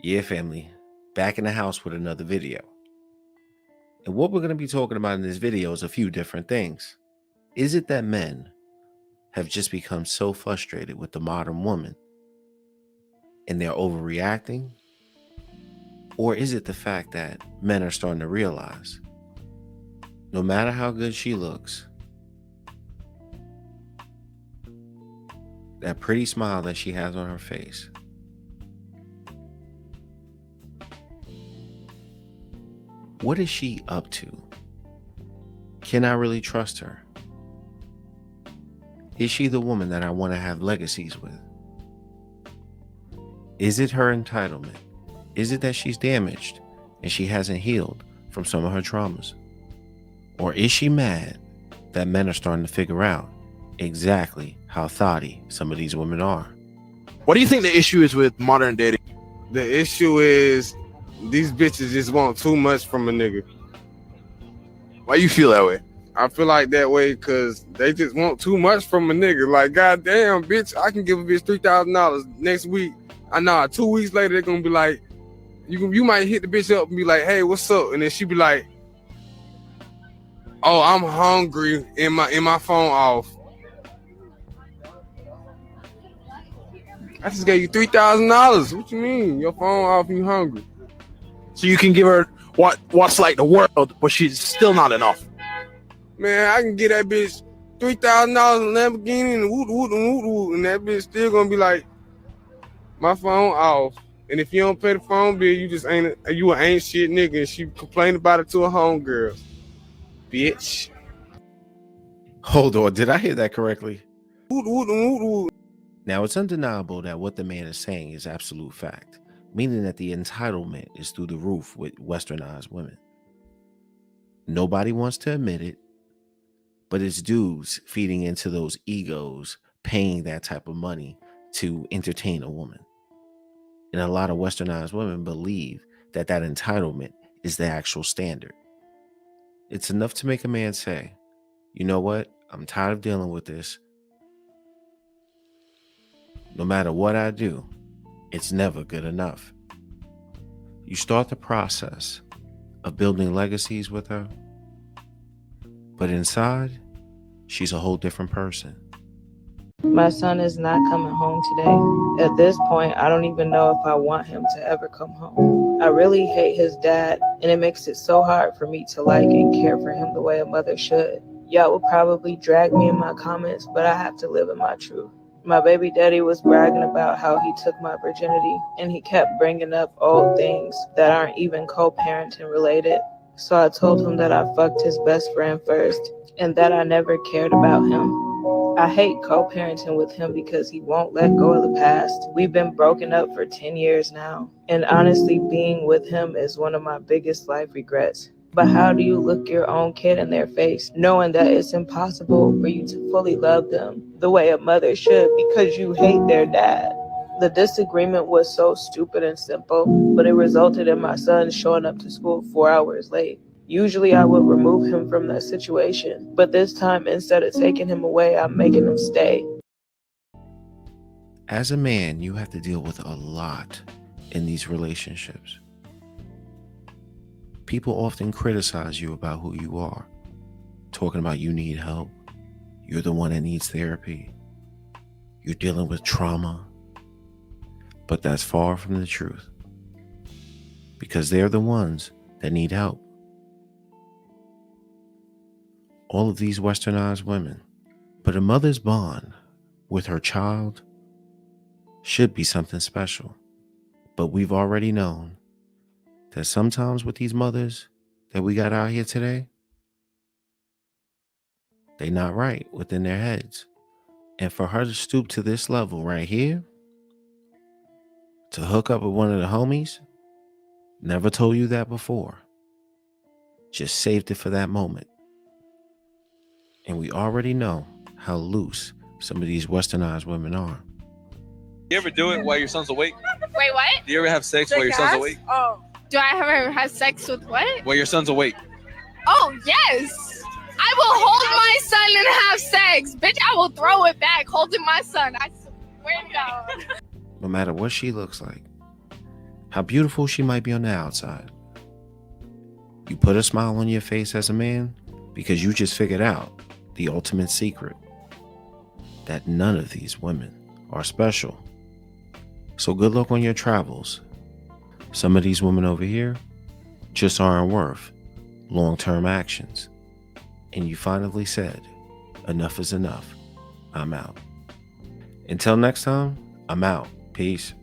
Yeah, family, back in the house with another video. And what we're going to be talking about in this video is a few different things. Is it that men have just become so frustrated with the modern woman and they're overreacting? Or is it the fact that men are starting to realize no matter how good she looks, that pretty smile that she has on her face, what is she up to? Can I really trust her? Is she the woman that I want to have legacies with? Is it her entitlement? Is it that she's damaged and she hasn't healed from some of her traumas? Or is she mad that men are starting to figure out exactly how thotty some of these women are? What do you think the issue is with modern dating? The issue is these bitches just want too much from a nigga. Why you feel that way? I feel like that way because they just want too much from a nigga. Like, goddamn, bitch, I can give a bitch $3,000 next week. I know 2 weeks later they're gonna be like, you might hit the bitch up and be like, hey, what's up? And then she be like, oh, I'm hungry, and my phone off. I just gave you $3,000. What you mean? Your phone off and you hungry? So you can give her what's like the world, but she's still not enough. Man, I can get that bitch $3,000 Lamborghini and woot, and that bitch still gonna be like, my phone off. And if you don't pay the phone bill, you ain't shit nigga. And she complained about it to her homegirl. Bitch. Hold on, did I hear that correctly? Woot. Now, it's undeniable that what the man is saying is absolute fact, meaning that the entitlement is through the roof with westernized women. Nobody wants to admit it, but it's dudes feeding into those egos, paying that type of money to entertain a woman. And a lot of westernized women believe that that entitlement is the actual standard. It's enough to make a man say, you know what? I'm tired of dealing with this. No matter what I do, it's never good enough. You start the process of building legacies with her, but inside, she's a whole different person. My son is not coming home today. At this point, I don't even know if I want him to ever come home. I really hate his dad, and it makes it so hard for me to like and care for him the way a mother should. Y'all will probably drag me in my comments, but I have to live in my truth. My baby daddy was bragging about how he took my virginity, and he kept bringing up old things that aren't even co-parenting related. So I told him that I fucked his best friend first, and that I never cared about him. I hate co-parenting with him because he won't let go of the past. We've been broken up for 10 years now. And honestly, being with him is one of my biggest life regrets. But how do you look your own kid in their face, knowing that it's impossible for you to fully love them the way a mother should because you hate their dad? The disagreement was so stupid and simple, but it resulted in my son showing up to school 4 hours late. Usually I would remove him from that situation, but this time, instead of taking him away, I'm making him stay. As a man, you have to deal with a lot in these relationships. People often criticize you about who you are, talking about you need help, you're the one that needs therapy, you're dealing with trauma, but that's far from the truth, because they're the ones that need help. All of these westernized women, but a mother's bond with her child should be something special. But we've already known that sometimes with these mothers that we got out here today, they not right within their heads. And for her to stoop to this level right here, to hook up with one of the homies, never told you that before, just saved it for that moment. And we already know how loose some of these westernized women are. You ever do it while your son's awake? Wait, what? Do you ever have sex while your son's awake? Oh. Do I ever have sex with what? While your son's awake? Oh, yes. I will hold my son and have sex. Bitch, I will throw it back holding my son. I swear to God. No matter what she looks like, how beautiful she might be on the outside. You put a smile on your face as a man because you just figured out the ultimate secret, that none of these women are special. So good luck on your travels. Some of these women over here just aren't worth long-term actions. And you finally said, enough is enough. I'm out. Until next time, I'm out. Peace.